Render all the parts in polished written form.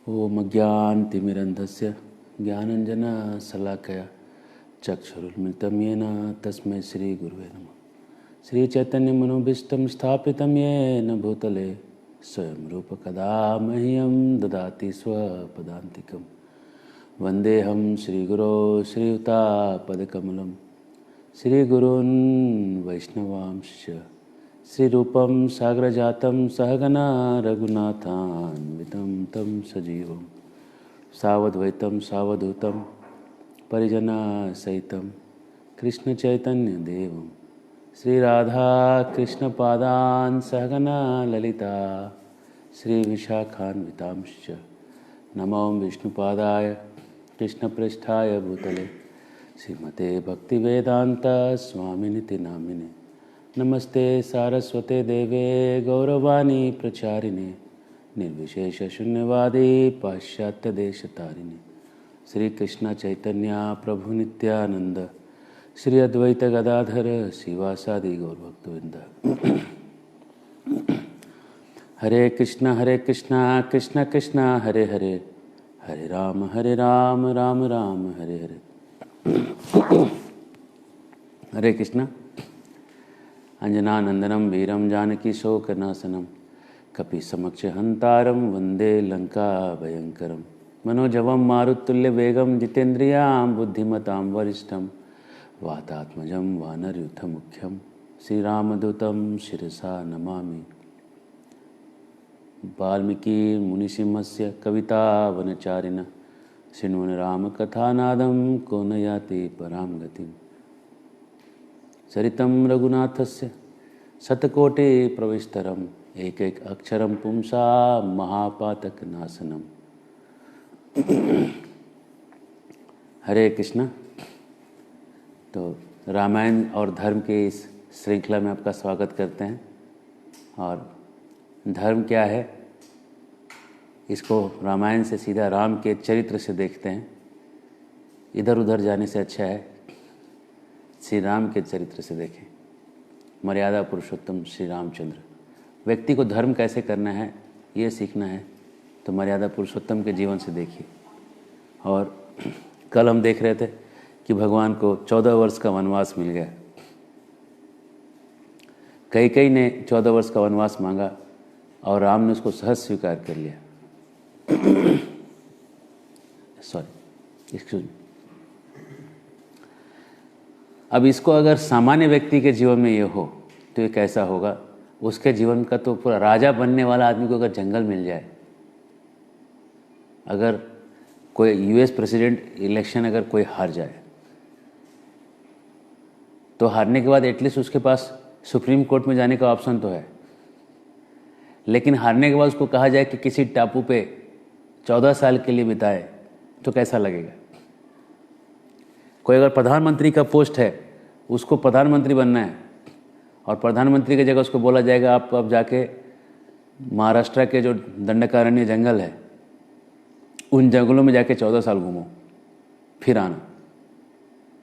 ओम अज्ञानतिमिरन्धस्य ज्ञानाञ्जनशलाकया चक्षुरुन्मिलितं येन तस्मै श्रीगुरुवे नमः। श्रीचैतन्यमनोभीष्टं स्थापितं येन भूतले स्वयं रूपकदा मह्यं ददाति स्वपदान्तिकं। वन्देऽहं श्रीगुरो श्रीयुतापदकमलं श्रीगुरून् वैष्णवांश्च श्रीरूपं साग्रजातं सहगना रघुनाथान्वितं तं सजीवं सावद्वैतं सावधूतं परिजनसहितं कृष्णचैतन्यदेवं श्रीराधाकृष्णपादान् सहगना ललिता श्रीविशाखान्वितांश्च नमो विष्णुपादाय कृष्णप्रेष्ठाय भूतले श्रीमते भक्तिवेदान्त स्वामिनिति नामिने। नमस्ते सारस्वते देवे गौरवाणी प्रचारिणे निर्विशेष शून्यवादी पाश्चात्य देशतारिणे। श्री कृष्ण चैतन्य प्रभु नित्यानंद श्री अद्वैत गदाधर शिवासादि गौरभक्तवृंद। हरे कृष्ण कृष्ण कृष्ण हरे हरे, हरे राम राम राम हरे हरे। हरे कृष्ण। अंजनानंदनम वीरम जानकी शोकनाशनम कपिसमक्ष हंतारम वंदे लंका भयंकरम। मनोजवम मारुतुल्यवेगम जितेन्द्रियां बुद्धिमतां वरिष्ठम वातात्मजं वानरयूथमुख्यम श्रीरामदूतं शिरसा नमामि। वाल्मीकि मुनिसिंहस्य कवितावनचारिण शृण्वन् रामकथानादं को न याति परां गतिम्। चरितं रघुनाथस्य शतकोटि प्रविस्तरम् एक अक्षरं पुंसा महापातकनाशनम्। हरे कृष्ण। तो रामायण और धर्म के इस श्रृंखला में आपका स्वागत करते हैं। और धर्म क्या है, इसको रामायण से सीधा राम के चरित्र से देखते हैं। इधर उधर जाने से अच्छा है श्री राम के चरित्र से देखें। मर्यादा पुरुषोत्तम श्री रामचंद्र। व्यक्ति को धर्म कैसे करना है ये सीखना है तो मर्यादा पुरुषोत्तम के जीवन से देखिए। और कल हम देख रहे थे कि भगवान को 14 वर्ष का वनवास मिल गया। कई ने 14 वर्ष का वनवास मांगा और राम ने उसको सहज स्वीकार कर लिया। Excuse me. अब इसको अगर सामान्य व्यक्ति के जीवन में ये हो तो ये कैसा होगा। उसके जीवन का तो पूरा राजा बनने वाला आदमी को अगर जंगल मिल जाए, अगर कोई यूएस प्रेसिडेंट इलेक्शन अगर कोई हार जाए तो हारने के बाद एटलीस्ट उसके पास सुप्रीम कोर्ट में जाने का ऑप्शन तो है। लेकिन हारने के बाद उसको कहा जाए कि किसी टापू पे 14 साल के लिए बिताए तो कैसा लगेगा। कोई अगर प्रधानमंत्री का पोस्ट है, उसको प्रधानमंत्री बनना है और प्रधानमंत्री की जगह उसको बोला जाएगा आप अब जाके महाराष्ट्र के जो दंडकारण्य जंगल है उन जंगलों में जाके 14 साल घूमो फिर आना।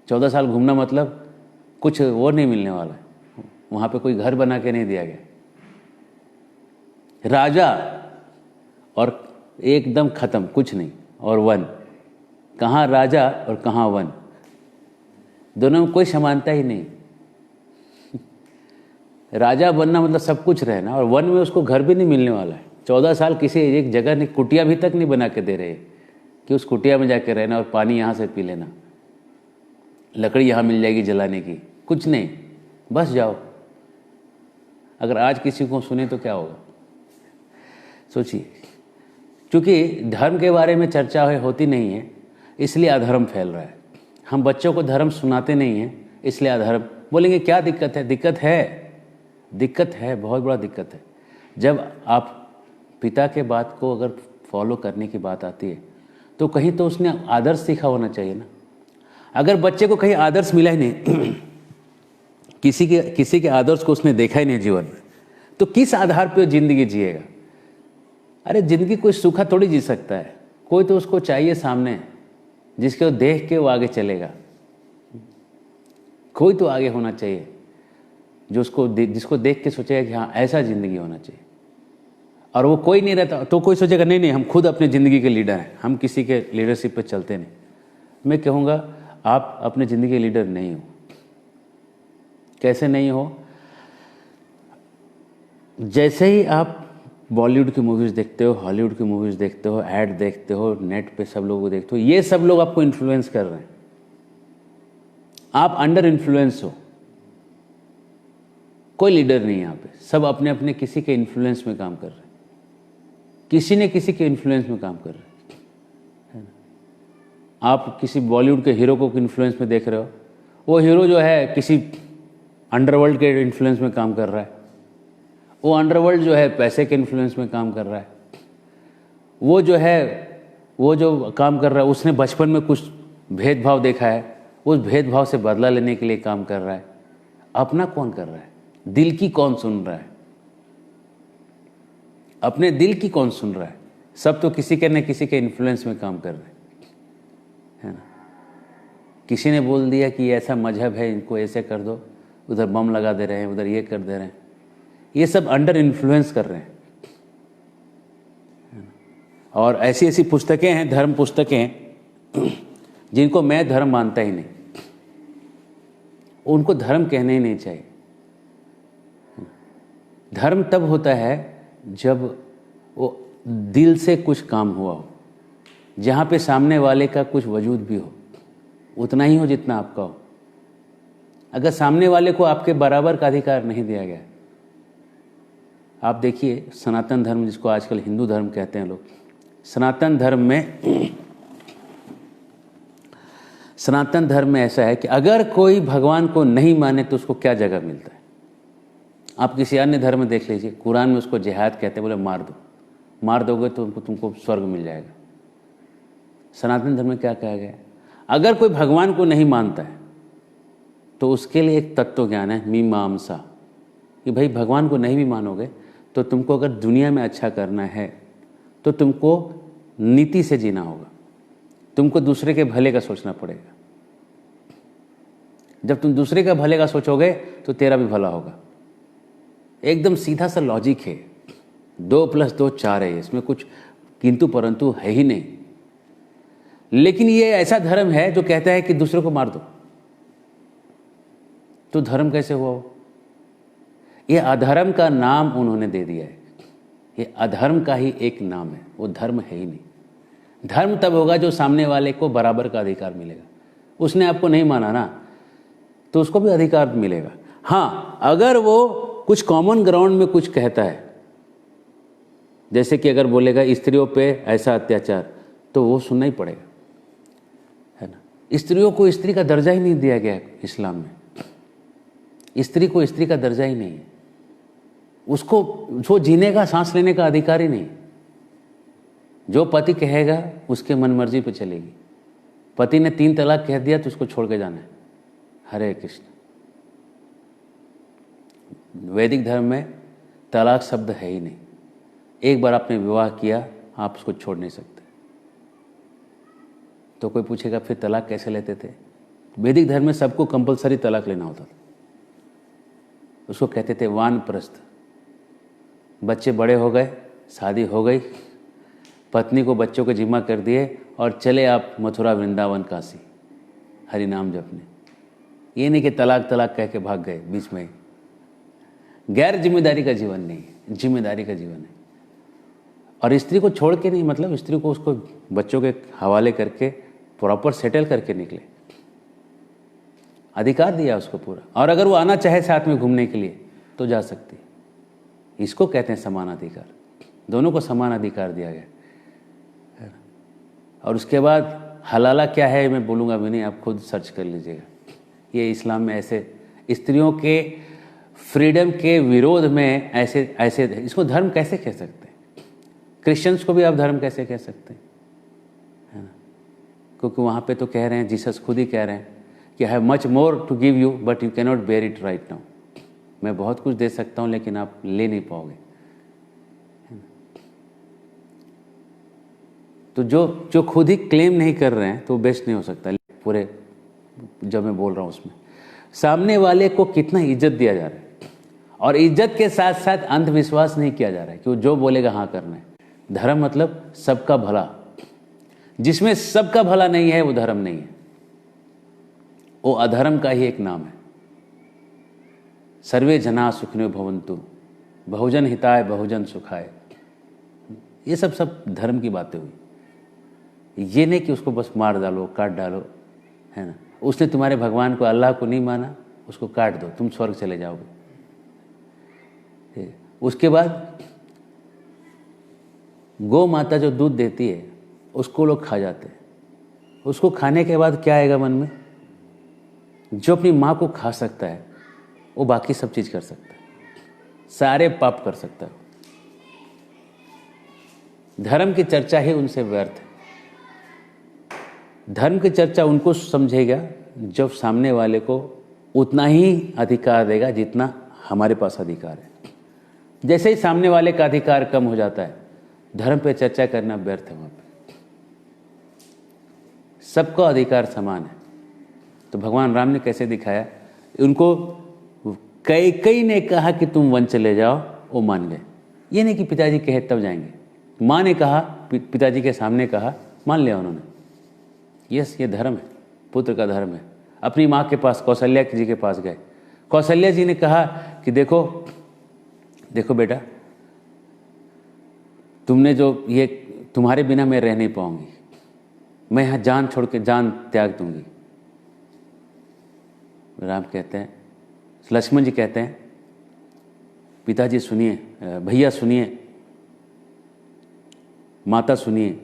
14 साल घूमना मतलब कुछ वो नहीं मिलने वाला है। वहाँ पे कोई घर बना के नहीं दिया गया। राजा और एकदम खत्म, कुछ नहीं। और वन, कहाँ राजा और कहाँ वन, दोनों में कोई समानता ही नहीं। राजा बनना मतलब सब कुछ रहना और वन में उसको घर भी नहीं मिलने वाला है। 14 साल किसी एक जगह नहीं, कुटिया भी तक नहीं बना के दे रहे कि उस कुटिया में जाके रहना और पानी यहाँ से पी लेना, लकड़ी यहाँ मिल जाएगी जलाने की, कुछ नहीं, बस जाओ। अगर आज किसी को सुने तो क्या होगा सोचिए। क्योंकि धर्म के बारे में चर्चा होती नहीं है इसलिए अधर्म फैल रहा है। हम बच्चों को धर्म सुनाते नहीं हैं इसलिए अधर्म। बोलेंगे क्या दिक्कत है? दिक्कत है, बहुत बड़ा दिक्कत है। जब आप पिता के बात को अगर फॉलो करने की बात आती है तो कहीं तो उसने आदर्श सीखा होना चाहिए ना। अगर बच्चे को कहीं आदर्श मिला ही नहीं किसी के आदर्श को उसने देखा ही नहीं जीवन में, तो किस आधार पर जिंदगी जिएगा। अरे जिंदगी कोई सूखा थोड़ी जी सकता है। कोई तो उसको चाहिए सामने जिसके देख के वो आगे चलेगा। कोई तो आगे होना चाहिए जिसको देख के सोचेगा कि हाँ ऐसा ज़िंदगी होना चाहिए। और वो कोई नहीं रहता तो कोई सोचेगा नहीं हम खुद अपनी ज़िंदगी के लीडर हैं, हम किसी के लीडरशिप पे चलते नहीं। मैं कहूँगा आप अपने ज़िंदगी के लीडर नहीं हो। कैसे नहीं हो? जैसे ही आप बॉलीवुड की मूवीज़ देखते हो, हॉलीवुड की मूवीज़ देखते हो, ऐड देखते हो, नेट पे सब लोगों को देखते हो, ये सब लोग आपको इन्फ्लुएंस कर रहे हैं, आप अंडर इन्फ्लुएंस हो। कोई लीडर नहीं है यहाँ पे, सब अपने अपने किसी के इन्फ्लुएंस में काम कर रहे हैं, किसी ने किसी के इन्फ्लुएंस में काम कर रहे हैं। आप किसी बॉलीवुड के हीरो को इन्फ्लुएंस में देख रहे हो, वो हीरो जो है किसी अंडरवर्ल्ड के इन्फ्लुएंस में काम कर रहा है, वो अंडरवर्ल्ड जो है पैसे के इन्फ्लुएंस में काम कर रहा है, वो जो काम कर रहा है उसने बचपन में कुछ भेदभाव देखा है, उस भेदभाव से बदला लेने के लिए काम कर रहा है। अपना कौन कर रहा है? दिल की कौन सुन रहा है? अपने दिल की कौन सुन रहा है? सब तो किसी के न किसी के इन्फ्लुएंस में काम कर रहे हैं, है ना। किसी ने बोल दिया कि ऐसा मजहब है, इनको ऐसे कर दो, उधर बम लगा दे रहे हैं, उधर ये कर दे रहे हैं। ये सब अंडर इन्फ्लुएंस कर रहे हैं, है ना? और ऐसी ऐसी पुस्तकें हैं, धर्म पुस्तकें, जिनको मैं धर्म मानता ही नहीं, उनको धर्म कहने ही नहीं चाहिए। धर्म तब होता है जब वो दिल से कुछ काम हुआ हो, जहाँ पे सामने वाले का कुछ वजूद भी हो, उतना ही हो जितना आपका हो। अगर सामने वाले को आपके बराबर का अधिकार नहीं दिया गया, आप देखिए सनातन धर्म, जिसको आजकल हिंदू धर्म कहते हैं लोग, सनातन धर्म में ऐसा है कि अगर कोई भगवान को नहीं माने तो उसको क्या जगह मिलता है। आप किसी अन्य धर्म में देख लीजिए, कुरान में उसको जिहाद कहते हैं, बोले मार दोगे तो तुमको स्वर्ग मिल जाएगा। सनातन धर्म में क्या कहा गया है? अगर कोई भगवान को नहीं मानता है तो उसके लिए एक तत्व ज्ञान है, मीमांसा, कि भाई भगवान को नहीं भी मानोगे तो तुमको अगर दुनिया में अच्छा करना है तो तुमको नीति से जीना होगा, तुमको दूसरे के भले का सोचना पड़ेगा। जब तुम दूसरे का भले का सोचोगे तो तेरा भी भला होगा। एकदम सीधा सा लॉजिक है, 2 + 2 4 है, इसमें कुछ किंतु परंतु है ही नहीं। लेकिन ये ऐसा धर्म है जो कहता है कि दूसरे को मार दो, तो धर्म कैसे हुआ हो? ये अधर्म का नाम उन्होंने दे दिया है, ये अधर्म का ही एक नाम है, वो धर्म है ही नहीं। धर्म तब होगा जो सामने वाले को बराबर का अधिकार मिलेगा। उसने आपको नहीं माना ना, तो उसको भी अधिकार मिलेगा। हाँ, अगर वो कुछ कॉमन ग्राउंड में कुछ कहता है, जैसे कि अगर बोलेगा स्त्रियों पे ऐसा अत्याचार, तो वो सुनना ही पड़ेगा, है ना। स्त्रियों को स्त्री का दर्जा ही नहीं दिया गया है इस्लाम में, स्त्री को स्त्री का दर्जा ही नहीं है, उसको जो जीने का, सांस लेने का अधिकार ही नहीं। जो पति कहेगा उसके मनमर्जी पे चलेगी। पति ने 3 तलाक कह दिया तो उसको छोड़ के जाना है। हरे कृष्ण। वैदिक धर्म में तलाक शब्द है ही नहीं। एक बार आपने विवाह किया, आप उसको छोड़ नहीं सकते। तो कोई पूछेगा फिर तलाक कैसे लेते थे? वैदिक धर्म में सबको कंपलसरी तलाक लेना होता था। उसको कहते थे वानप्रस्थ। बच्चे बड़े हो गए, शादी हो गई, पत्नी को बच्चों को जिम्मा कर दिए और चले आप मथुरा, वृंदावन, काशी हरि नाम जपने। ये नहीं कि तलाक तलाक कह के भाग गए बीच में। गैर जिम्मेदारी का जीवन नहीं है, जिम्मेदारी का जीवन है। और स्त्री को छोड़ के नहीं, मतलब स्त्री को उसको बच्चों के हवाले करके प्रॉपर सेटल करके निकले, अधिकार दिया उसको पूरा। और अगर वो आना चाहे साथ में घूमने के लिए तो जा सकती है। इसको कहते हैं समान अधिकार। दोनों को समान अधिकार दिया गया। और उसके बाद हलाला क्या है मैं बोलूँगा भी नहीं, आप खुद सर्च कर लीजिएगा। ये इस्लाम में ऐसे स्त्रियों के फ्रीडम के विरोध में ऐसे इसको धर्म कैसे कह सकते हैं? क्रिश्चियंस को भी आप धर्म कैसे कह सकते हैं, है ना? क्योंकि वहाँ पे तो कह रहे हैं, जीसस खुद ही कह रहे हैं कि I have much more to give you but you can not bear it right now. मैं बहुत कुछ दे सकता हूँ लेकिन आप ले नहीं पाओगे। तो जो खुद ही क्लेम नहीं कर रहे हैं तो बेस्ट नहीं हो सकता। पूरे जब मैं बोल रहा हूँ उसमें सामने वाले को कितना इज्जत दिया जा रहा है और इज्जत के साथ साथ अंधविश्वास नहीं किया जा रहा है कि वो जो बोलेगा हाँ करना है। धर्म मतलब सबका भला, जिसमें सबका भला नहीं है वो धर्म नहीं है, वो अधर्म का ही एक नाम है। सर्वे जना सुखिनो भवन्तु, बहुजन हिताय बहुजन सुखाय, ये सब धर्म की बातें हुई। ये नहीं कि उसको बस मार डालो, काट डालो, है ना। उसने तुम्हारे भगवान को, अल्लाह को नहीं माना, उसको काट दो, तुम स्वर्ग चले जाओगे। उसके बाद गौ माता जो दूध देती है उसको लोग खा जाते हैं। उसको खाने के बाद क्या आएगा मन में? जो अपनी माँ को खा सकता है वो बाकी सब चीज़ कर सकता है, सारे पाप कर सकता है। धर्म की चर्चा ही उनसे व्यर्थ है। धर्म की चर्चा उनको समझेगा जब सामने वाले को उतना ही अधिकार देगा जितना हमारे पास अधिकार है। जैसे ही सामने वाले का अधिकार कम हो जाता है, धर्म पे चर्चा करना व्यर्थ है। वहाँ पे सबका अधिकार समान है। तो भगवान राम ने कैसे दिखाया? उनको कई ने कहा कि तुम वन चले जाओ, वो मान गए। ये नहीं कि पिताजी कहे तब जाएंगे, माँ ने कहा, पिताजी के सामने कहा, मान लिया उन्होंने। यस, ये धर्म है, पुत्र का धर्म है। अपनी माँ के पास, कौशल्या जी के पास गए। कौशल्या जी ने कहा कि देखो बेटा, तुमने जो ये, तुम्हारे बिना मैं रह नहीं पाऊंगी, मैं यहाँ जान छोड़ के जान त्याग दूंगी। राम कहते हैं, लक्ष्मण जी कहते हैं, पिताजी सुनिए, भैया सुनिए, माता सुनिए,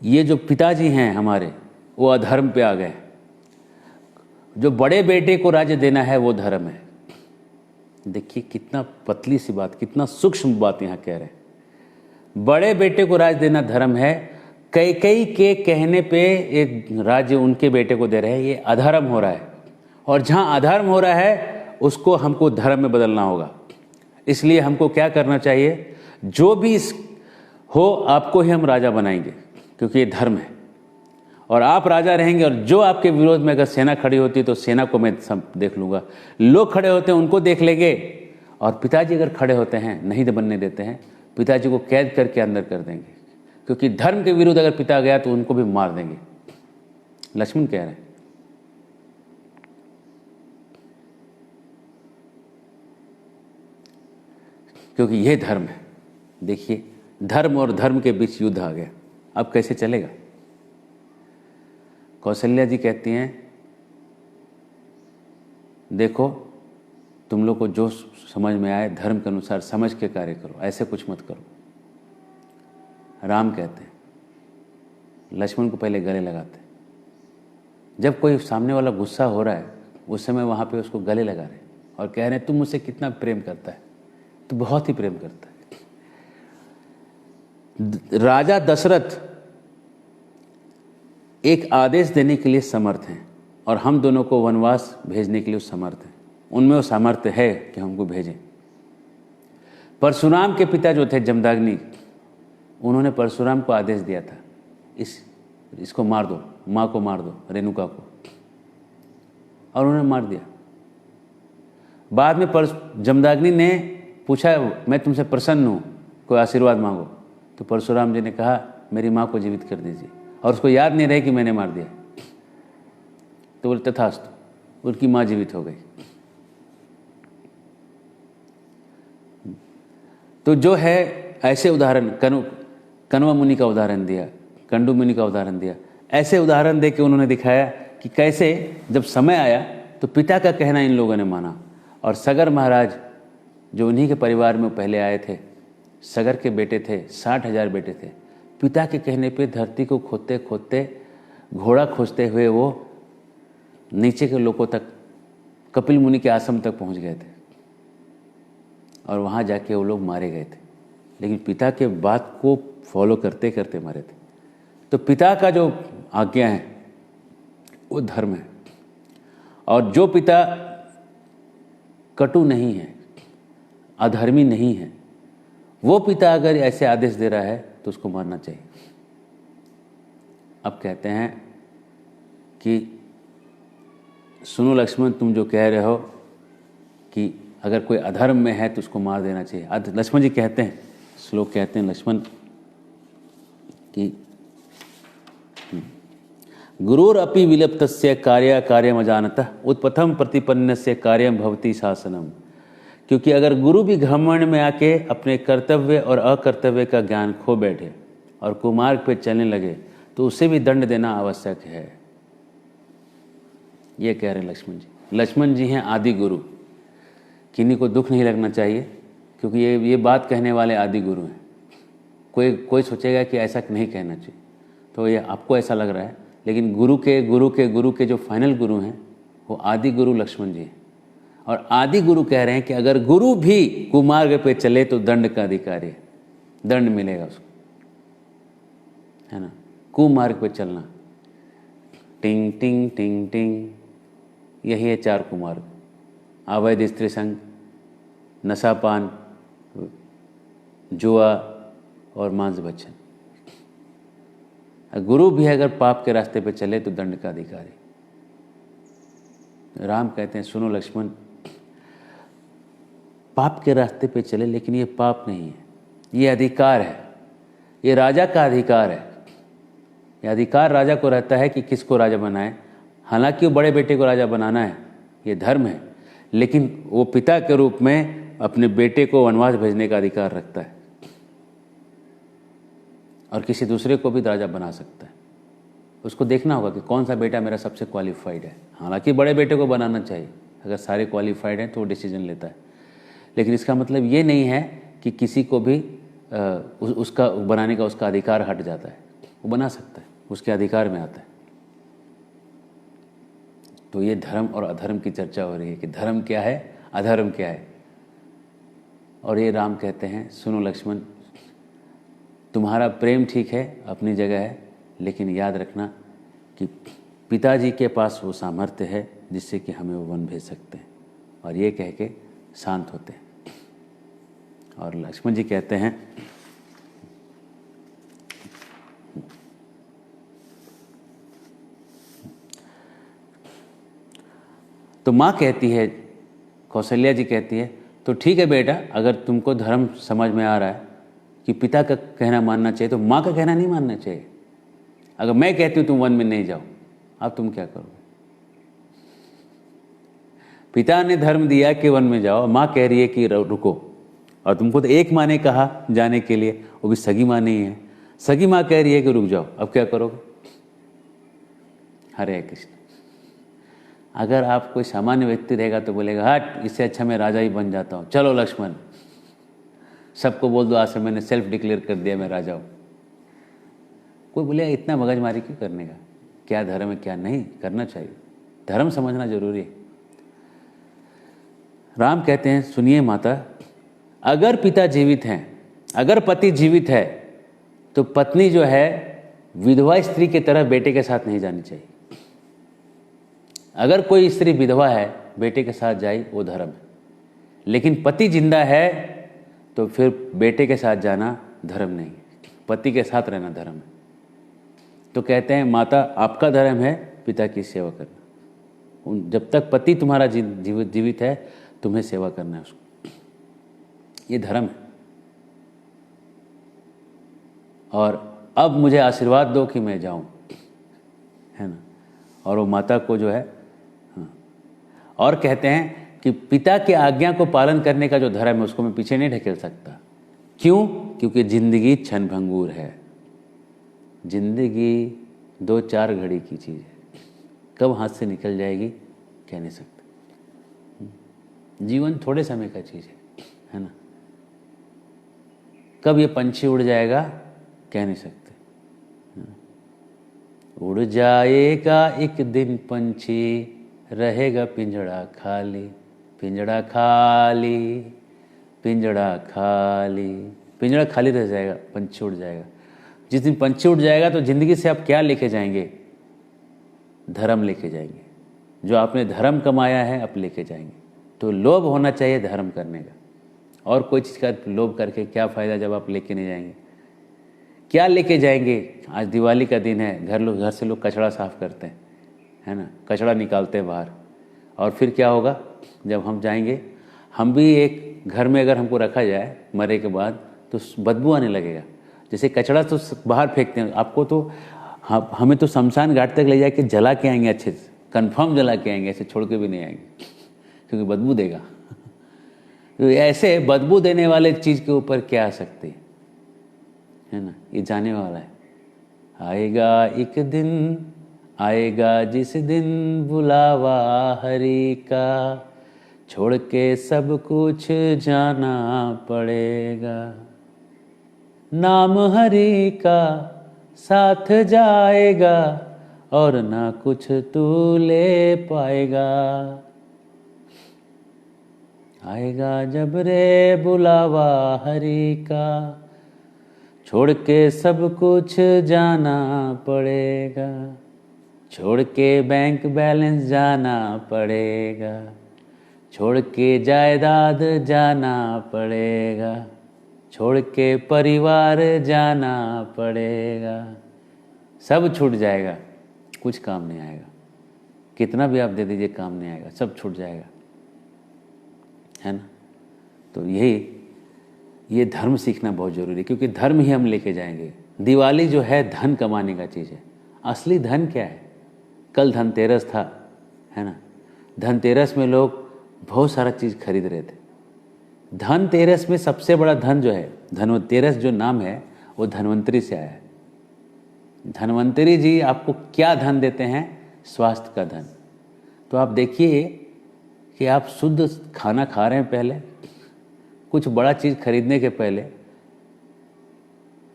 ये जो पिताजी हैं हमारे वो अधर्म पे आ गए। जो बड़े बेटे को राज्य देना है वो धर्म है। देखिए कितना पतली सी बात, कितना सूक्ष्म बात यहाँ कह रहे हैं। बड़े बेटे को राज्य देना धर्म है। कैकेयी के कहने पे एक राज्य उनके बेटे को दे रहे हैं, ये अधर्म हो रहा है। और जहाँ अधर्म हो रहा है उसको हमको धर्म में बदलना होगा। इसलिए हमको क्या करना चाहिए? जो भी हो आपको ही हम राजा बनाएंगे, क्योंकि ये धर्म है। और आप राजा रहेंगे, और जो आपके विरोध में अगर सेना खड़ी होती है तो सेना को मैं सब देख लूँगा। लोग खड़े होते हैं उनको देख लेंगे। और पिताजी अगर खड़े होते हैं, नहीं बनने देते हैं, पिताजी को कैद करके अंदर कर देंगे, क्योंकि धर्म के विरुद्ध अगर पिता गया तो उनको भी मार देंगे। लक्ष्मण कह रहे हैं। क्योंकि यह धर्म है। देखिए, धर्म और धर्म के बीच युद्ध आ गया। अब कैसे चलेगा? कौशल्या जी कहती हैं, देखो तुम लोग को जो समझ में आए धर्म के अनुसार समझ के कार्य करो, ऐसे कुछ मत करो। राम कहते हैं, लक्ष्मण को पहले गले लगाते हैं। जब कोई सामने वाला गुस्सा हो रहा है उस समय वहाँ पे उसको गले लगा रहे और कह रहे हैं, तुम मुझसे कितना प्रेम करता है? तो बहुत ही प्रेम करता है। राजा दशरथ एक आदेश देने के लिए समर्थ हैं और हम दोनों को वनवास भेजने के लिए समर्थ हैं। उनमें वो सामर्थ्य है कि हमको भेजें। परशुराम के पिता जो थे जमदग्नि, उन्होंने परशुराम को आदेश दिया था, इसको मार दो, माँ को मार दो, रेणुका को, और उन्होंने मार दिया। बाद में जमदग्नि ने पूछा, मैं तुमसे प्रसन्न हूँ, कोई आशीर्वाद मांगो। तो परशुराम जी ने कहा, मेरी माँ को जीवित कर दीजिए। और उसको याद नहीं रहे कि मैंने मार दिया। तो बोले तथास्तु, उनकी माँ जीवित हो गई। तो जो है ऐसे उदाहरण, कण्व मुनि का उदाहरण दिया, कंडू मुनि का उदाहरण दिया। ऐसे उदाहरण दे के उन्होंने दिखाया कि कैसे जब समय आया तो पिता का कहना इन लोगों ने माना। और सगर महाराज जो उन्हीं के परिवार में पहले आए थे, सगर के बेटे थे, 60,000 बेटे थे। पिता के कहने पे धरती को खोदते खोदते, घोड़ा खोजते हुए वो नीचे के लोगों तक, कपिल मुनि के आश्रम तक पहुंच गए थे। और वहाँ जाके वो लोग मारे गए थे, लेकिन पिता के बात को फॉलो करते करते मारे थे। तो पिता का जो आज्ञा है वो धर्म है। और जो पिता कटु नहीं है, अधर्मी नहीं है, वो पिता अगर ऐसे आदेश दे रहा है तो उसको मारना चाहिए। अब कहते हैं कि सुनो लक्ष्मण, तुम जो कह रहे हो कि अगर कोई अधर्म में है तो उसको मार देना चाहिए। लक्ष्मण जी कहते हैं, श्लोक कहते हैं लक्ष्मण कि गुरुरपि विलप्तस्य कार्य कार्यमजानतः उत्पथम प्रतिपन्नस्य कार्यम भवति शासनम। क्योंकि अगर गुरु भी घमंड में आके अपने कर्तव्य और अकर्तव्य का ज्ञान खो बैठे और कुमार्ग पे चलने लगे तो उसे भी दंड देना आवश्यक है। ये कह रहे हैं लक्ष्मण जी। लक्ष्मण जी हैं आदि गुरु। किन्हीं को दुख नहीं लगना चाहिए, क्योंकि ये बात कहने वाले आदि गुरु हैं। कोई सोचेगा कि ऐसा नहीं कहना चाहिए, तो ये आपको ऐसा लग रहा है, लेकिन गुरु के जो फाइनल गुरु हैं वो आदि गुरु लक्ष्मण जी हैं। और आदि गुरु कह रहे हैं कि अगर गुरु भी कुमार्ग पे चले तो दंड का अधिकारी है, दंड मिलेगा उसको, है ना। कुमार्ग पे चलना, टिंग टिंग टिंग टिंग, यही है 4 कुमार्ग। अवैध स्त्री संग, नशापान, जुआ और मांस भक्षण। गुरु भी अगर पाप के रास्ते पे चले तो दंड का अधिकारी। राम कहते हैं सुनो लक्ष्मण, पाप के रास्ते पे चले, लेकिन ये पाप नहीं है, ये अधिकार है, ये राजा का अधिकार है। ये अधिकार राजा को रहता है कि किसको राजा बनाए। हालांकि वो बड़े बेटे को राजा बनाना है, ये धर्म है, लेकिन वो पिता के रूप में अपने बेटे को वनवास भेजने का अधिकार रखता है और किसी दूसरे को भी राजा बना सकता है। उसको देखना होगा कि कौन सा बेटा मेरा सबसे क्वालिफाइड है। हालांकि बड़े बेटे को बनाना चाहिए, अगर सारे क्वालिफाइड हैं तो वो डिसीजन लेता है, लेकिन इसका मतलब ये नहीं है कि किसी को भी उसका बनाने का उसका अधिकार हट जाता है। वो बना सकता है, उसके अधिकार में आता है। तो ये धर्म और अधर्म की चर्चा हो रही है कि धर्म क्या है, अधर्म क्या है। और ये राम कहते हैं सुनो लक्ष्मण, तुम्हारा प्रेम ठीक है, अपनी जगह है, लेकिन याद रखना कि पिताजी के पास वो सामर्थ्य है जिससे कि हमें वो वन भेज सकते हैं। और ये कह के शांत होते हैं। और लक्ष्मण जी कहते हैं तो माँ कहती है, कौशल्या जी कहती है, तो ठीक है बेटा, अगर तुमको धर्म समझ में आ रहा है कि पिता का कहना मानना चाहिए तो माँ का कहना नहीं मानना चाहिए। अगर मैं कहती हूँ तुम वन में नहीं जाओ, अब तुम क्या करोगे? पिता ने धर्म दिया कि वन में जाओ, माँ कह रही है कि रुको। और तुमको तो एक माँ ने कहा जाने के लिए, वो भी सगी माँ नहीं है, सगी माँ कह रही है कि रुक जाओ, अब क्या करोगे? हरे कृष्ण। अगर आप कोई सामान्य व्यक्ति रहेगा तो बोलेगा हट, इससे अच्छा मैं राजा ही बन जाता हूँ। चलो लक्ष्मण, सबको बोल दो आज से मैंने सेल्फ डिक्लेयर कर दिया मैं राजा हूँ। कोई बोलेगा इतना मगजमारी क्यों करने का, क्या धर्म है क्या नहीं, करना चाहिए, धर्म समझना जरूरी है। राम कहते हैं सुनिए माता, अगर पिता जीवित हैं, अगर पति जीवित है तो पत्नी जो है विधवा स्त्री की तरह बेटे के साथ नहीं जानी चाहिए। अगर कोई स्त्री विधवा है बेटे के साथ जाए वो धर्म है, लेकिन पति जिंदा है तो फिर बेटे के साथ जाना धर्म नहीं, पति के साथ रहना धर्म है। तो कहते हैं माता आपका धर्म है पिता की सेवा करना, जब तक पति तुम्हारा जीवित है तुम्हें सेवा करना है उसको, ये धर्म है। और अब मुझे आशीर्वाद दो कि मैं जाऊं, है ना। और वो माता को जो है और कहते हैं कि पिता की आज्ञा को पालन करने का जो धर्म है उसको मैं पीछे नहीं ढकेल सकता। क्यों? क्योंकि जिंदगी क्षणभंगुर है, जिंदगी 2-4 घड़ी की चीज़ है, कब हाथ से निकल जाएगी कह नहीं सकते। जीवन थोड़े समय का चीज़ है ना। कब ये पंछी उड़ जाएगा कह नहीं सकते। उड़ जाएगा एक दिन पंछी, रहेगा पिंजड़ा खाली, पिंजड़ा खाली, पिंजड़ा खाली, पिंजड़ा खाली रह जाएगा, पंछी उड़ जाएगा। जिस दिन पंछी उड़ जाएगा तो जिंदगी से आप क्या लेके जाएंगे? धर्म लेके जाएंगे, जो आपने धर्म कमाया है आप लेके जाएंगे। तो लोभ होना चाहिए धर्म करने का, और कोई चीज़ का लोभ करके क्या फ़ायदा जब आप लेके नहीं जाएंगे। क्या लेके जाएंगे? आज दिवाली का दिन है, घर से लोग कचरा साफ करते हैं, है ना, कचरा निकालते हैं बाहर, और फिर क्या होगा जब हम जाएंगे? हम भी एक घर में अगर हमको रखा जाए मरे के बाद तो बदबू आने लगेगा। जैसे कचरा तो बाहर फेंकते हैं, आपको तो हमें तो शमशान घाट तक ले जाके जला के आएंगे, अच्छे से कन्फर्म जला के आएंगे, ऐसे छोड़ के भी नहीं आएंगे क्योंकि बदबू देगा। तो ऐसे बदबू देने वाले चीज़ के ऊपर क्या आ सकती है ना, ये जाने वाला है। आएगा एक दिन, आएगा जिस दिन बुलावा हरि का, छोड़ के सब कुछ जाना पड़ेगा। नाम हरि का साथ जाएगा और ना कुछ तू ले पाएगा। आएगा जब रे बुलावा हरि का, छोड़ के सब कुछ जाना पड़ेगा। छोड़ के बैंक बैलेंस जाना पड़ेगा, छोड़ के जायदाद जाना पड़ेगा, छोड़ के परिवार जाना पड़ेगा। सब छूट जाएगा, कुछ काम नहीं आएगा। कितना भी आप दे दीजिए काम नहीं आएगा, सब छूट जाएगा, है ना। तो ये धर्म सीखना बहुत ज़रूरी है, क्योंकि धर्म ही हम लेके जाएंगे। दिवाली जो है धन कमाने का चीज़ है। असली धन क्या है? कल धनतेरस था, है ना। धनतेरस में लोग बहुत सारा चीज़ खरीद रहे थे। धनतेरस में सबसे बड़ा धन जो है, धनतेरस जो नाम है वो धन्वंतरी से आया है। धन्वंतरी जी आपको क्या धन देते हैं? स्वास्थ्य का धन। तो आप देखिए कि आप शुद्ध खाना खा रहे हैं पहले, कुछ बड़ा चीज़ खरीदने के पहले।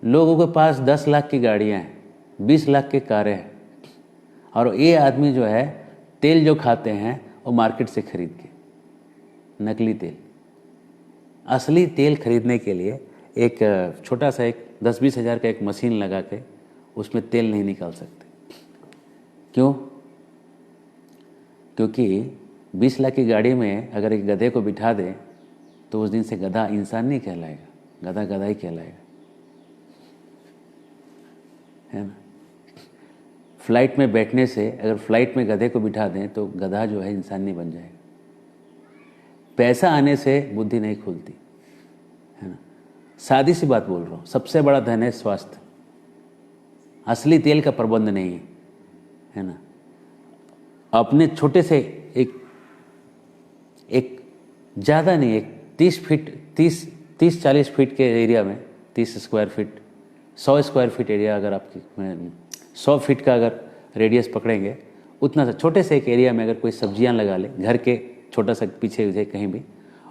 लोगों के पास 10 लाख की गाड़ियां हैं, 20 लाख की कारें हैं, और ये आदमी जो है तेल जो खाते हैं वो मार्केट से खरीद के, नकली तेल। असली तेल खरीदने के लिए एक छोटा सा एक 10-20 हज़ार का एक मशीन लगा के उसमें तेल नहीं निकाल सकते। क्यों? क्योंकि 20 लाख की गाड़ी में अगर एक गधे को बिठा दें तो उस दिन से गधा इंसान नहीं कहलाएगा, गधा गधा ही कहलाएगा, है ना। फ्लाइट में बैठने से, अगर फ्लाइट में गधे को बिठा दें तो गधा जो है इंसान नहीं बन जाएगा। पैसा आने से बुद्धि नहीं खुलती, है ना। सादी सी बात बोल रहा हूँ, सबसे बड़ा धन है स्वास्थ्य। असली तेल का प्रबंध नहीं है, है ना। अपने छोटे से एक ज़्यादा नहीं, एक 30-40 फीट के एरिया में, 30 square feet, 100 square feet area, अगर आपकी 100 फीट का अगर रेडियस पकड़ेंगे, उतना सा छोटे से एक एरिया में अगर कोई सब्जियां लगा ले, घर के छोटा सा पीछे कहीं भी,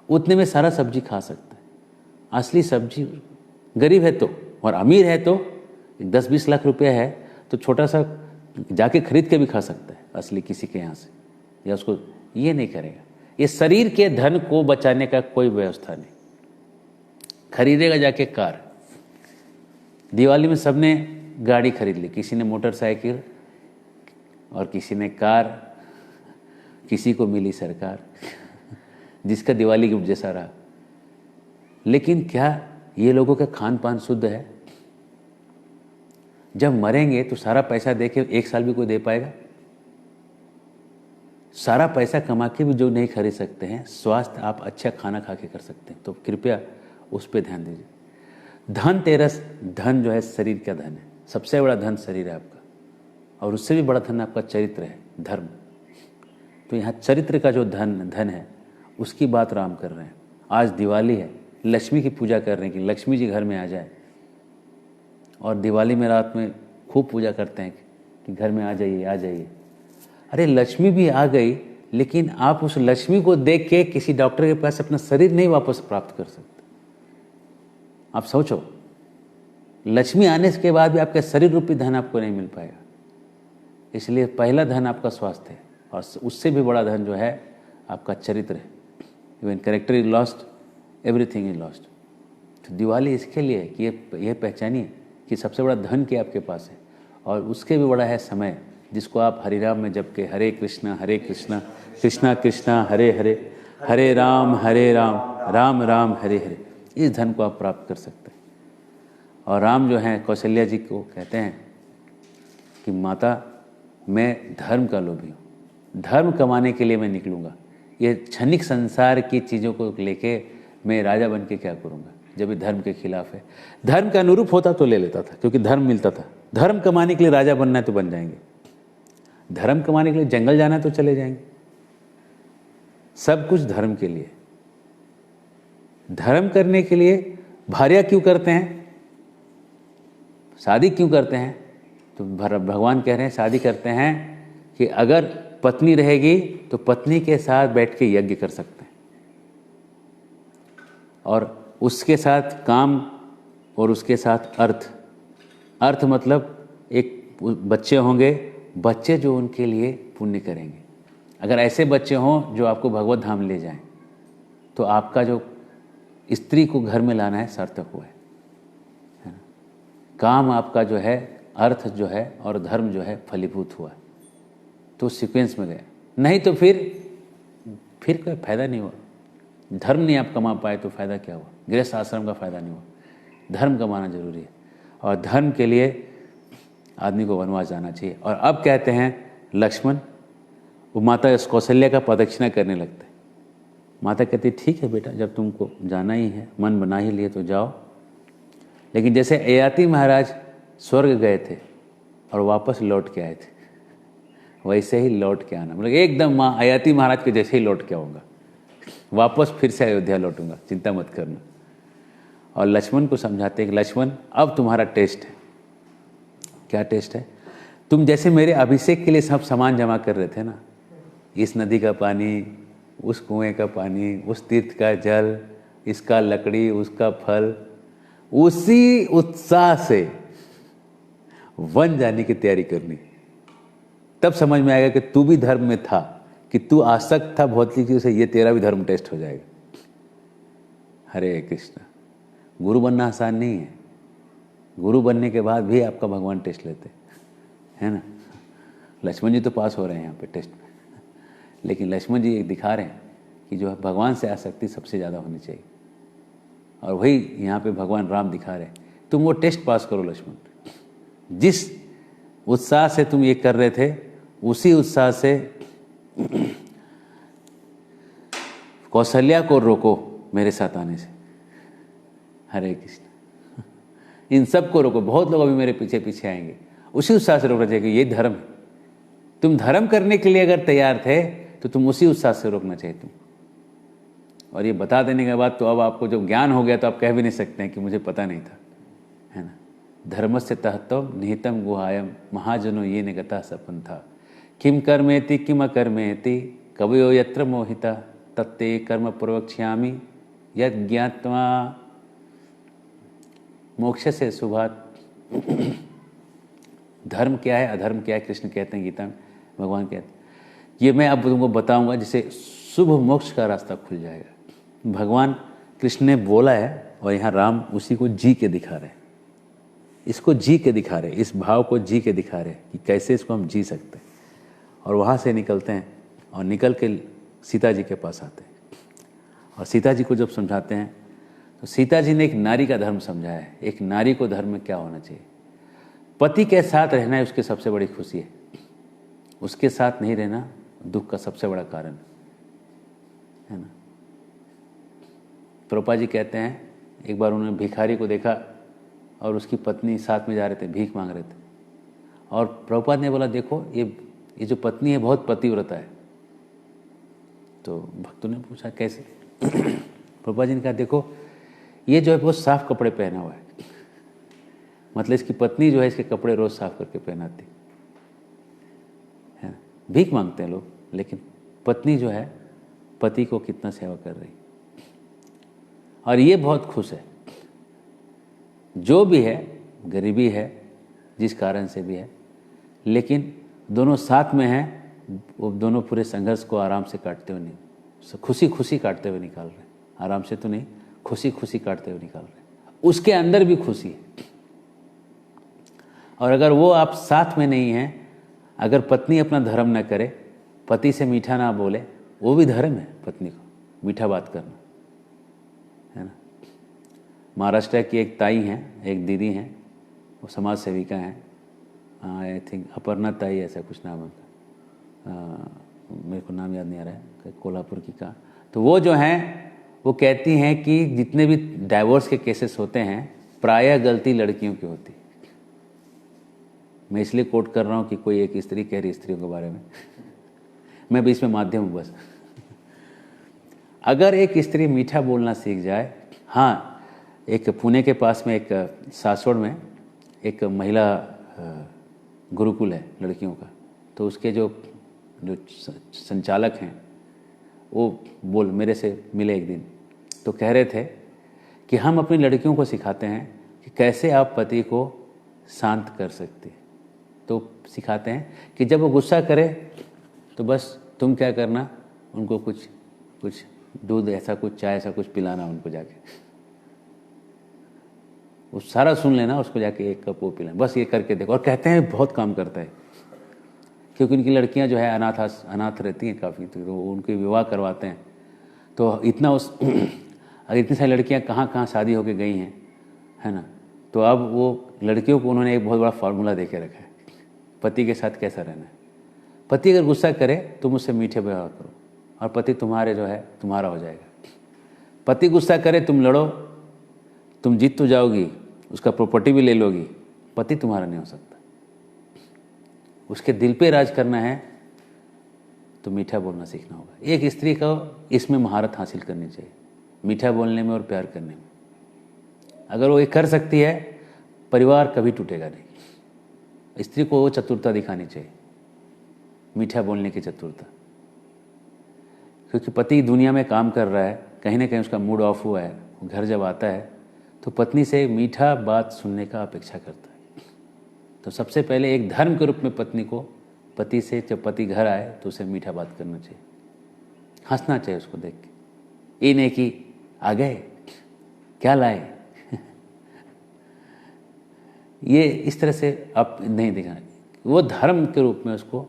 उतने में सारा सब्जी खा सकता है। असली सब्जी, गरीब है तो और अमीर है तो 10-20 लाख रुपया है तो छोटा सा जाके खरीद के भी खा सकता है असली किसी के यहाँ से, या उसको ये नहीं करेगा। ये शरीर के धन को बचाने का कोई व्यवस्था नहीं। खरीदेगा जाके कार। दिवाली में सबने गाड़ी खरीद ली, किसी ने मोटरसाइकिल और किसी ने कार, किसी को मिली सरकार, जिसका दिवाली गिफ्ट जैसा रहा। लेकिन क्या ये लोगों का खान पान शुद्ध है? जब मरेंगे तो सारा पैसा दे के 1 साल भी कोई दे पाएगा? सारा पैसा कमा के भी जो नहीं खरीद सकते हैं, स्वास्थ्य आप अच्छा खाना खा के कर सकते हैं। तो कृपया उस पर ध्यान दीजिए। धनतेरस, धन जो है शरीर का धन है, सबसे बड़ा धन शरीर है आपका, और उससे भी बड़ा धन आपका चरित्र है, धर्म। तो यहाँ चरित्र का जो धन है उसकी बात राम कर रहे हैं। आज दिवाली है, लक्ष्मी की पूजा कर रहे हैं कि लक्ष्मी जी घर में आ जाए, और दिवाली में रात में खूब पूजा करते हैं कि घर में आ जाइए, आ जाइए। अरे लक्ष्मी भी आ गई, लेकिन आप उस लक्ष्मी को देख के किसी डॉक्टर के पास अपना शरीर नहीं वापस प्राप्त कर सकते। आप सोचो, लक्ष्मी आने के बाद भी आपका शरीर रूपी धन आपको नहीं मिल पाएगा। इसलिए पहला धन आपका स्वास्थ्य है, और उससे भी बड़ा धन जो है आपका चरित्र है। Even character is lost, everything is lost. तो दिवाली इसके लिए है कि ये पहचानिए कि सबसे बड़ा धन क्या आपके पास है, और उसके भी बड़ा है समय, जिसको आप हरि राम में जब के हरे कृष्णा कृष्णा कृष्णा हरे हरे, हरे राम राम राम हरे हरे, इस धन को आप प्राप्त कर सकते हैं। और राम जो हैं कौशल्या जी को कहते हैं कि माता मैं धर्म का लोभी हूँ, धर्म कमाने के लिए मैं निकलूँगा। ये क्षणिक संसार की चीज़ों को लेके मैं राजा बन के क्या करूँगा, जब ये धर्म के खिलाफ है। धर्म का अनुरूप होता तो ले लेता था, क्योंकि धर्म मिलता था। धर्म कमाने के लिए राजा बनना है तो बन जाएंगे, धर्म कमाने के लिए जंगल जाना है तो चले जाएंगे। सब कुछ धर्म के लिए। धर्म करने के लिए भार्या क्यों करते हैं, शादी क्यों करते हैं? तो भगवान कह रहे हैं शादी करते हैं कि अगर पत्नी रहेगी तो पत्नी के साथ बैठ के यज्ञ कर सकते हैं, और उसके साथ काम, और उसके साथ अर्थ। अर्थ मतलब एक बच्चे होंगे, बच्चे जो उनके लिए पुण्य करेंगे। अगर ऐसे बच्चे हों जो आपको भगवत धाम ले जाएं, तो आपका जो स्त्री को घर में लाना है सार्थक हुआ है ना? काम आपका जो है, अर्थ जो है और धर्म जो है फलीभूत हुआ, तो सीक्वेंस में गया। नहीं तो फिर कोई फायदा नहीं हुआ। धर्म नहीं आप कमा पाए तो फायदा क्या हुआ? गृहस्थ आश्रम का फायदा नहीं हुआ। धर्म कमाना जरूरी है, और धर्म के लिए आदमी को वनवास जाना चाहिए। और अब कहते हैं लक्ष्मण, वो माता कौशल्या का प्रदक्षिणा करने लगते। माता कहती ठीक है बेटा, जब तुमको जाना ही है, मन बना ही लिए तो जाओ। लेकिन जैसे ययाति महाराज स्वर्ग गए थे और वापस लौट के आए थे, वैसे ही लौट के आना। मतलब एकदम माँ ययाति महाराज के जैसे ही लौट के आऊँगा, वापस फिर से अयोध्या लौटूंगा, चिंता मत करना। और लक्ष्मण को समझाते हैं कि लक्ष्मण अब तुम्हारा टेस्ट है। क्या टेस्ट है? तुम जैसे मेरे अभिषेक के लिए सब सामान जमा कर रहे थे ना, इस नदी का पानी, उस कुएं का पानी, उस तीर्थ का जल, इसका लकड़ी, उसका फल, उसी उत्साह से वन जाने की तैयारी करनी। तब समझ में आएगा कि तू भी धर्म में था, कि तू आसक्त था भौतिक चीज़ों से, ये तेरा भी धर्म टेस्ट हो जाएगा। हरे कृष्ण। गुरु बनना आसान नहीं है। गुरु बनने के बाद भी आपका भगवान टेस्ट लेते है ना। लक्ष्मण जी तो पास हो रहे हैं यहाँ पे टेस्ट में, लेकिन लक्ष्मण जी एक दिखा रहे हैं कि जो है भगवान से आसक्ति सबसे ज़्यादा होनी चाहिए, और वही यहाँ पे भगवान राम दिखा रहे हैं। तुम वो टेस्ट पास करो लक्ष्मण। जिस उत्साह से तुम ये कर रहे थे, उसी उत्साह से कौशल्या को रोको मेरे साथ आने से। हरे कृष्ण। इन सब को रोको। बहुत लोग अभी मेरे पीछे पीछे आएंगे, उसी उत्साह से रोकना चाहिए कि ये धर्म है। तुम धर्म करने के लिए अगर तैयार थे तो तुम उसी उत्साह से रोकना चाहिए तुम। और ये बता देने के बाद तो अब आपको जब ज्ञान हो गया तो आप कह भी नहीं सकते हैं कि मुझे पता नहीं था, है ना। धर्मस्य तहतो निहितम गुहायम महाजनो ये निगता सपन था। किम कर्मेति किम अकर्मेति कवयो यत्र मोहिता तत्ते कर्म प्रवक्ष्यामि यद ज्ञात्वा मोक्ष से शुभात। धर्म क्या है, अधर्म क्या है, कृष्ण कहते हैं गीता में, भगवान कहते हैं ये मैं अब तुमको बताऊंगा, जिससे शुभ मोक्ष का रास्ता खुल जाएगा। भगवान कृष्ण ने बोला है, और यहाँ राम उसी को जी के दिखा रहे हैं। इसको जी के दिखा रहे, इस भाव को जी के दिखा रहे कि कैसे इसको हम जी सकते हैं। और वहाँ से निकलते हैं और निकल के सीता जी के पास आते हैं, और सीता जी को जब समझाते हैं तो सीता जी ने एक नारी का धर्म समझाया है। एक नारी को धर्म में क्या होना चाहिए। पति के साथ रहना है उसकी सबसे बड़ी खुशी है, उसके साथ नहीं रहना दुख का सबसे बड़ा कारण है ना। प्रभुपाद जी कहते हैं एक बार उन्होंने भिखारी को देखा और उसकी पत्नी साथ में जा रहे थे, भीख मांग रहे थे, और प्रभुपाद ने बोला देखो ये जो पत्नी है बहुत पतिव्रता है। तो भक्तों ने पूछा कैसे। प्रभुपाद जी ने कहा देखो ये जो है बहुत साफ कपड़े पहना हुआ है, मतलब इसकी पत्नी जो है इसके कपड़े रोज साफ करके पहनाती है। भीख मांगते हैं लोग, लेकिन पत्नी जो है पति को कितना सेवा कर रही, और ये बहुत खुश है। जो भी है, गरीबी है जिस कारण से भी है, लेकिन दोनों साथ में हैं, वो दोनों पूरे संघर्ष को आराम से काटते हुए नहीं, खुशी खुशी काटते हुए निकाल रहे हैं। आराम से तो नहीं, खुशी खुशी काटते हुए निकाल रहे हैं। उसके अंदर भी खुशी है। और अगर वो आप साथ में नहीं हैं, अगर पत्नी अपना धर्म न करे, पति से मीठा ना बोले, वो भी धर्म है पत्नी को मीठा बात करना, है ना। महाराष्ट्र की एक ताई हैं, एक दीदी हैं, वो समाज सेविका हैं, आई थिंक अपर्णा ताई ऐसा कुछ नाम है, मेरे को नाम याद नहीं आ रहा है, कोल्हापुर की कहाँ, तो वो जो हैं वो कहती हैं कि जितने भी डाइवोर्स के केसेस होते हैं प्रायः गलती लड़कियों की होती है। मैं इसलिए कोट कर रहा हूँ कि कोई एक स्त्री कह रही स्त्रियों के बारे में मैं बीच में माध्यम हूँ बस। अगर एक स्त्री मीठा बोलना सीख जाए, हाँ, एक पुणे के पास में एक सासवड़ में एक महिला गुरुकुल है लड़कियों का, तो उसके जो संचालक हैं वो मेरे से मिले एक दिन, तो कह रहे थे कि हम अपनी लड़कियों को सिखाते हैं कि कैसे आप पति को शांत कर सकते हैं। तो सिखाते हैं कि जब वो गुस्सा करे तो बस तुम क्या करना, उनको कुछ दूध ऐसा कुछ चाय ऐसा कुछ पिलाना उनको जाके, वो सारा सुन लेना, उसको जाके एक कप वो पिलाना, बस ये करके देखो। और कहते हैं बहुत काम करता है, क्योंकि उनकी लड़कियां जो है अनाथ रहती हैं काफ़ी, तो वो उनके विवाह करवाते हैं। तो इतना अगर इतनी सारी लड़कियां कहाँ कहाँ शादी होके गई हैं, है ना, तो अब वो लड़कियों को उन्होंने एक बहुत बड़ा फार्मूला दे के रखा है पति के साथ कैसा रहना है। पति अगर गुस्सा करे तुम उससे मीठे व्यवहार करो और पति तुम्हारे जो है तुम्हारा हो जाएगा। पति गुस्सा करे तुम लड़ो, तुम जीत तो जाओगी, उसका प्रॉपर्टी भी ले लोगी, पति तुम्हारा नहीं हो सकता। उसके दिल पे राज करना है तो मीठा बोलना सीखना होगा। एक स्त्री को इसमें महारत हासिल करनी चाहिए, मीठा बोलने में और प्यार करने में। अगर वो ये कर सकती है, परिवार कभी टूटेगा नहीं। स्त्री को वो चतुरता दिखानी चाहिए, मीठा बोलने की चतुरता, क्योंकि पति दुनिया में काम कर रहा है, कहीं ना कहीं उसका मूड ऑफ हुआ है, घर जब आता है तो पत्नी से मीठा बात सुनने का अपेक्षा करता है। तो सबसे पहले एक धर्म के रूप में पत्नी को पति से, जब पति घर आए तो उसे मीठा बात करना चाहिए, हंसना चाहिए उसको देख के, ये नहीं कि आ गए क्या लाए ये इस तरह से आप नहीं दिखाना। वो धर्म के रूप में उसको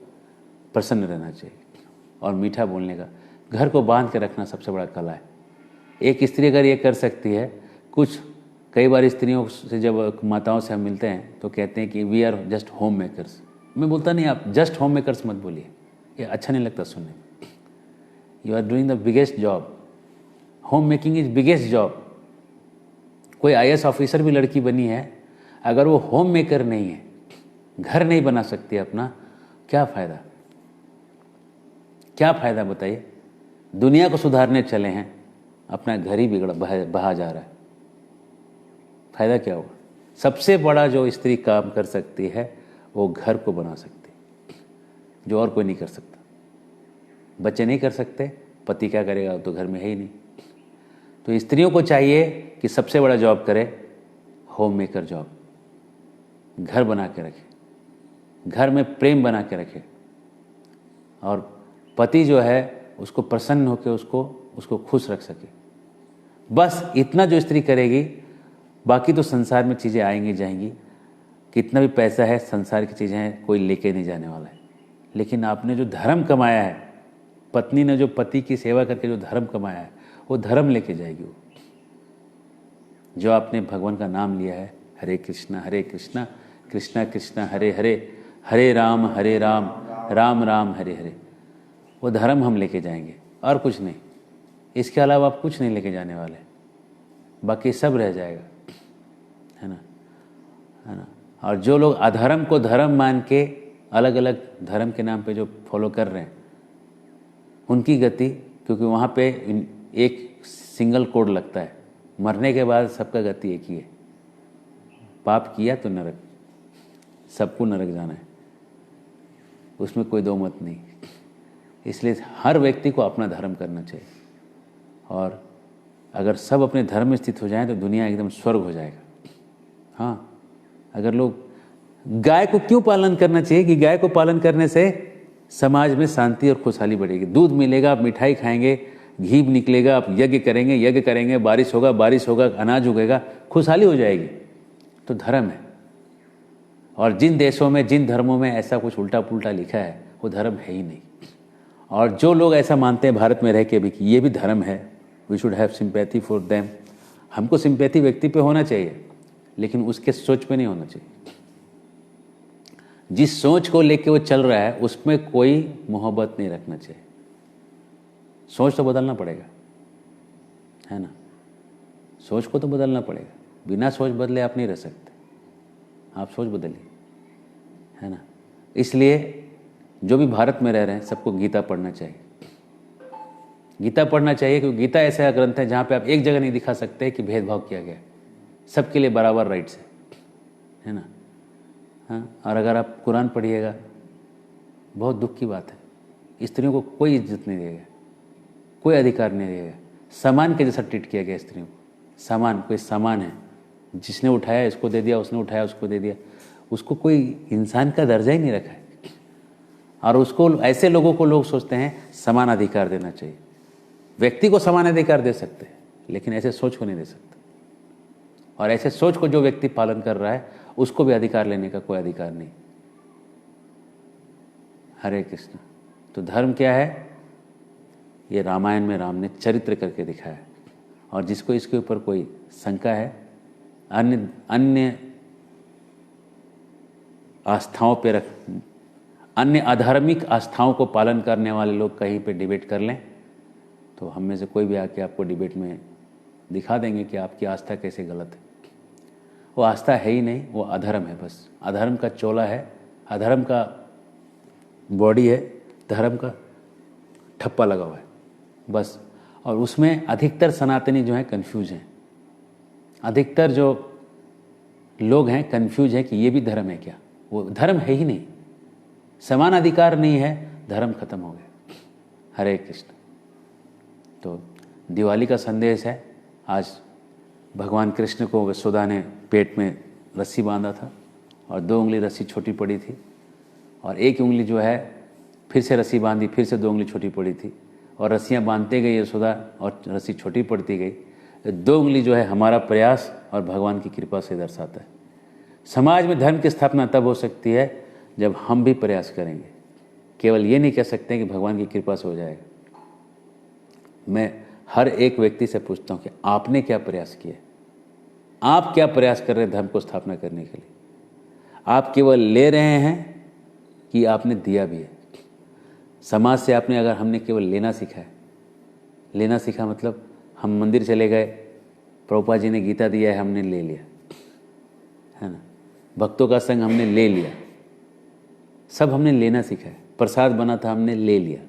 प्रसन्न रहना चाहिए। और मीठा बोलने का, घर को बांध के रखना सबसे बड़ा कला है। एक स्त्री अगर ये कर सकती है, कई बार स्त्रियों से जब माताओं से हम मिलते हैं तो कहते हैं कि we are just home makers. मैं बोलता नहीं, आप जस्ट होम मेकर्स मत बोलिए, ये अच्छा नहीं लगता सुनने में। You are doing the biggest job, home making is biggest job. कोई IAS ऑफिसर भी लड़की बनी है, अगर वो होम मेकर नहीं है, घर नहीं बना सकती अपना, क्या फ़ायदा? क्या फ़ायदा बताइए? दुनिया को सुधारने चले हैं, अपना घर ही बहा जा रहा है, फ़ायदा क्या होगा? सबसे बड़ा जो स्त्री काम कर सकती है वो घर को बना सकती है, जो और कोई नहीं कर सकता। बच्चे नहीं कर सकते, पति क्या करेगा? तो घर में है ही नहीं। तो स्त्रियों को चाहिए कि सबसे बड़ा जॉब करे होम मेकर जॉब, घर बना के रखे, घर में प्रेम बना के रखे, और पति जो है उसको प्रसन्न होकर उसको खुश रख सके। बस इतना जो स्त्री करेगी, बाकी तो संसार में चीज़ें आएंगी जाएंगी, कितना भी पैसा है, संसार की चीज़ें हैं, कोई लेके नहीं जाने वाला है। लेकिन आपने जो धर्म कमाया है, पत्नी ने जो पति की सेवा करके जो धर्म कमाया है, वो धर्म लेके जाएगी। वो जो आपने भगवान का नाम लिया है, हरे कृष्णा कृष्णा कृष्णा हरे हरे, हरे राम राम राम हरे हरे, वो धर्म हम लेके जाएंगे और कुछ नहीं। इसके अलावा आप कुछ नहीं लेके जाने वाले, बाकी सब रह जाएगा, है ना। और जो लोग अधर्म को धर्म मान के अलग अलग धर्म के नाम पे जो फॉलो कर रहे हैं, उनकी गति, क्योंकि वहाँ पे एक सिंगल कोड लगता है, मरने के बाद सबका गति एक ही है, पाप किया तो नरक, सबको नरक जाना है, उसमें कोई दो मत नहीं। इसलिए हर व्यक्ति को अपना धर्म करना चाहिए, और अगर सब अपने धर्म में स्थित हो जाएं तो दुनिया एकदम स्वर्ग हो जाएगा। हाँ, अगर लोग, गाय को क्यों पालन करना चाहिए कि गाय को पालन करने से समाज में शांति और खुशहाली बढ़ेगी, दूध मिलेगा, आप मिठाई खाएंगे, घी निकलेगा, आप यज्ञ करेंगे, बारिश होगा, अनाज उगेगा, खुशहाली हो जाएगी। तो धर्म है। और जिन देशों में, जिन धर्मों में ऐसा कुछ उल्टा पुल्टा लिखा है, वो धर्म है ही नहीं। और जो लोग ऐसा मानते हैं भारत में रह के भी कि ये भी धर्म है, we should have sympathy for them, हमको सिंपैथी व्यक्ति पे होना चाहिए, लेकिन उसके सोच पे नहीं होना चाहिए। जिस सोच को लेके वो चल रहा है उसमें कोई मोहब्बत नहीं रखना चाहिए। सोच तो बदलना पड़ेगा, है ना। सोच को तो बदलना पड़ेगा, बिना सोच बदले आप नहीं रह सकते, आप सोच बदलिए, है ना। इसलिए जो भी भारत में रह रहे हैं सबको गीता पढ़ना चाहिए, गीता पढ़ना चाहिए, क्योंकि गीता ऐसा ग्रंथ है जहाँ पे आप एक जगह नहीं दिखा सकते कि भेदभाव किया गया है, सबके लिए बराबर राइट्स है ना। हाँ, और अगर आप कुरान पढ़िएगा, बहुत दुख की बात है, स्त्रियों को कोई इज्जत नहीं देगा, कोई अधिकार नहीं देगा, सामान के जैसा ट्रीट किया गया स्त्रियों को। सामान, कोई सामान है, जिसने उठाया इसको दे दिया, उसने उठाया उसको दे दिया, उसको कोई इंसान का दर्जा ही नहीं रखा है। और उसको, ऐसे लोगों को लोग सोचते हैं समान अधिकार देना चाहिए। व्यक्ति को समान अधिकार दे सकते हैं, लेकिन ऐसे सोच को नहीं दे सकते। और ऐसे सोच को जो व्यक्ति पालन कर रहा है उसको भी अधिकार लेने का कोई अधिकार नहीं। हरे कृष्ण। तो धर्म क्या है, ये रामायण में राम ने चरित्र करके दिखाया है। और जिसको इसके ऊपर कोई शंका है, अन्य आस्थाओं पे अन्य अधार्मिक आस्थाओं को पालन करने वाले लोग कहीं पे डिबेट कर लें, तो हम में से कोई भी आके आपको डिबेट में दिखा देंगे कि आपकी आस्था कैसे गलत है। वो आस्था है ही नहीं, वो अधर्म है, बस अधर्म का चोला है, अधर्म का बॉडी है, धर्म का ठप्पा लगा हुआ है बस। और उसमें अधिकतर सनातनी जो हैं कन्फ्यूज हैं, अधिकतर जो लोग हैं कन्फ्यूज हैं कि ये भी धर्म है क्या। वो धर्म है ही नहीं, समान अधिकार नहीं है, धर्म खत्म हो गया। हरे कृष्ण। तो दिवाली का संदेश है, आज भगवान कृष्ण को यशोदा ने पेट में रस्सी बांधा था और 2 उंगली रस्सी छोटी पड़ी थी, और 1 उंगली जो है फिर से रस्सी बांधी, फिर से 2 उंगली छोटी पड़ी थी, और रस्सियाँ बांधते गई यशोदा और रस्सी छोटी पड़ती गई। 2 उंगली जो है हमारा प्रयास और भगवान की कृपा से दर्शाता है। समाज में धर्म की स्थापना तब हो सकती है जब हम भी प्रयास करेंगे। केवल ये नहीं कह सकते कि भगवान की कृपा से हो जाएगा। मैं हर एक व्यक्ति से पूछता हूँ कि आपने क्या प्रयास किया, आप क्या प्रयास कर रहे हैं धर्म को स्थापना करने के लिए। आप केवल ले रहे हैं कि आपने दिया भी है। समाज से आपने, अगर हमने केवल लेना सीखा है, लेना सीखा मतलब हम मंदिर चले गए, प्रभुपाद जी ने गीता दिया है, हमने ले लिया, है ना। भक्तों का संग हमने ले लिया, सब हमने लेना सीखा है। प्रसाद बना था, हमने ले लिया।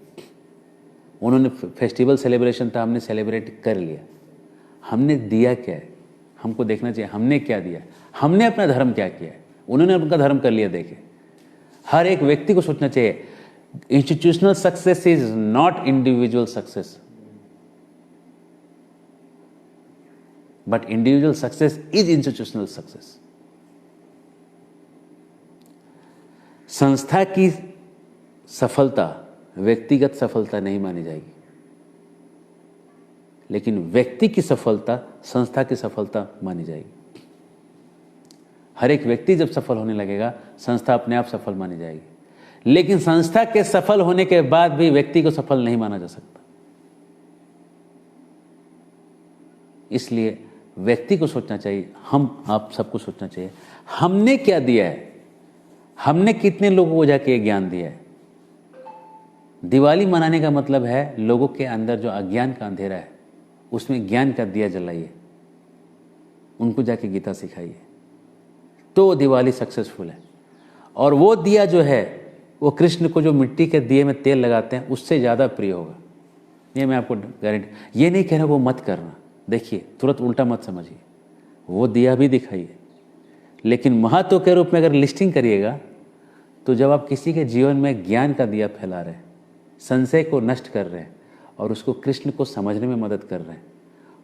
उन्होंने फेस्टिवल सेलिब्रेशन था, हमने सेलिब्रेट कर लिया। हमने दिया क्या है, हमको देखना चाहिए हमने क्या दिया, हमने अपना धर्म क्या किया है। उन्होंने उनका धर्म कर लिया। देखे, हर एक व्यक्ति को सोचना चाहिए, institutional success is not individual success, but individual success is institutional success. संस्था की सफलता व्यक्तिगत सफलता नहीं मानी जाएगी, लेकिन व्यक्ति की सफलता संस्था की सफलता मानी जाएगी। हर एक व्यक्ति जब सफल होने लगेगा, संस्था अपने आप सफल मानी जाएगी। लेकिन संस्था के सफल होने के बाद भी व्यक्ति को सफल नहीं माना जा सकता। इसलिए व्यक्ति को सोचना चाहिए, हम आप सबको सोचना चाहिए, हमने क्या दिया है, हमने कितने लोगों को जाके ज्ञान दिया है। दिवाली मनाने का मतलब है लोगों के अंदर जो अज्ञान का अंधेरा है उसमें ज्ञान का दिया जलाइए, उनको जाके गीता सिखाइए, तो वो दिवाली सक्सेसफुल है। और वो दिया जो है वो कृष्ण को जो मिट्टी के दिए में तेल लगाते हैं उससे ज़्यादा प्रिय होगा, ये मैं आपको गारंटी। ये नहीं कह रहा वो मत करना, देखिए तुरंत उल्टा मत समझिए, वो दिया भी दिखाइए, लेकिन महत्व के रूप में अगर लिस्टिंग करिएगा तो जब आप किसी के जीवन में ज्ञान का दिया फैला रहे हैं, संशय को नष्ट कर रहे हैं और उसको कृष्ण को समझने में मदद कर रहे हैं,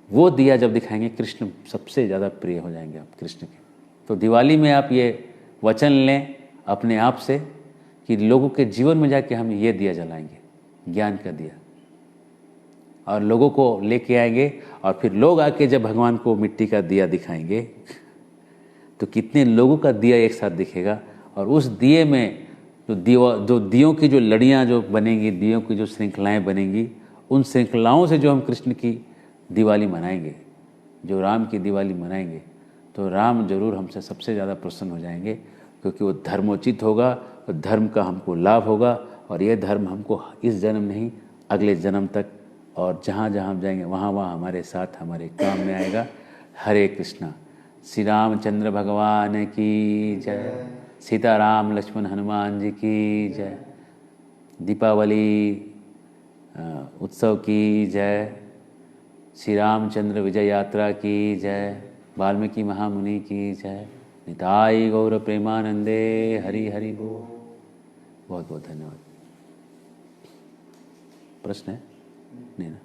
वो दिया जब दिखाएंगे कृष्ण सबसे ज़्यादा प्रिय हो जाएंगे आप कृष्ण के। तो दिवाली में आप ये वचन लें अपने आप से कि लोगों के जीवन में जाके हम ये दिया जलाएंगे, ज्ञान का दिया, और लोगों को लेके आएंगे। और फिर लोग आके जब भगवान को मिट्टी का दिया दिखाएंगे तो कितने लोगों का दिया एक साथ दिखेगा, और उस दिए में जो दियों की जो लड़ियाँ जो बनेंगी, दियों की जो श्रृंखलाएँ बनेंगी, उन श्रृंखलाओं से जो हम कृष्ण की दिवाली मनाएंगे, जो राम की दिवाली मनाएंगे, तो राम जरूर हमसे सबसे ज़्यादा प्रसन्न हो जाएंगे, क्योंकि वो धर्मोचित होगा और धर्म का हमको लाभ होगा। और ये धर्म हमको इस जन्म नहीं अगले जन्म तक और जहाँ जहाँ हम जाएंगे वहाँ वहाँ हमारे साथ हमारे काम में आएगा। हरे कृष्णा। श्री रामचंद्र भगवान की जय। सीताराम लक्ष्मण हनुमान जी की जय। दीपावली उत्सव की जय। श्री रामचंद्र विजय यात्रा की जय। वाल्मीकि महामुनि की जय। निताई गौर प्रेमानंदे। हरि हरि बोल। बहुत बहुत धन्यवाद। प्रश्न है नहीं ना?